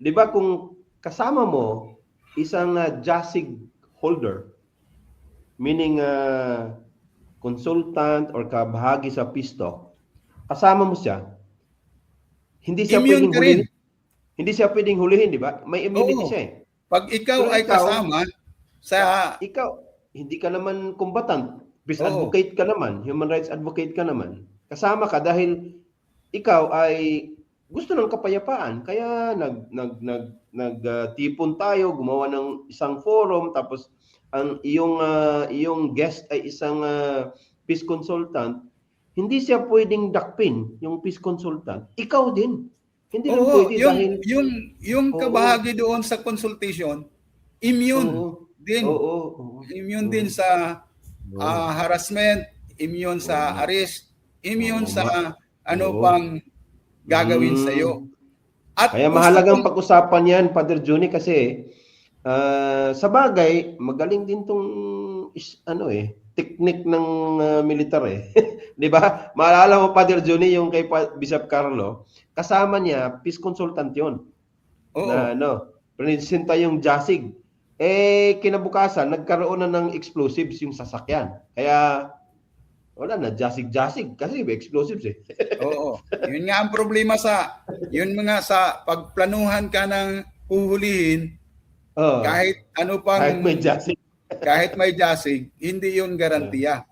'Di ba kung kasama mo isang JASIG holder, meaning consultant or kabahagi sa PSTOC, kasama mo siya, hindi siya Immune pwedeng ka rin. hulihin. Hindi siya pwedeng hulihin, 'di ba? May immunity Oo. siya eh. Pag ikaw Pero ay kasama sa... ikaw, hindi ka naman combatant. Peace Oo. advocate ka naman, human rights advocate ka naman. Kasama ka dahil ikaw ay gusto ng kapayapaan. Kaya tipon tayo, gumawa ng isang forum, tapos ang iyong guest ay isang peace consultant. Hindi siya pwedeng dakpin, yung peace consultant. Ikaw din. Hindi rin Oo, pwede dahil yung oo, kabahagi doon sa consultation, immune oo, din. oo, oo, Immune oo, din sa oo. harassment, immune Oo sa nga. arrest, Oo immune sa nga. ano Oo. pang gagawin sa Hmm. iyo. At Kaya gusto mahalagang kong... pag-usapan 'yan, Father Johnny, kasi sa bagay magaling din 'tong teknik ng militar eh. 'Di ba? Maalala mo, Father Johnny, yung kay Bishop Carlo, kasama niya peace consultant 'yon. Na Oo. presenta yung JASIG. Eh kinabukasan nagkaroon na ng explosives yung sasakyan. Kaya wala na, JASIG kasi may explosives eh. Oo. Yun nga ang problema yun mga sa pagplanuhan ka ng huhulihin, Oh, kahit ano pang, kahit may JASIG. kahit may jasig, hindi yun garantiya.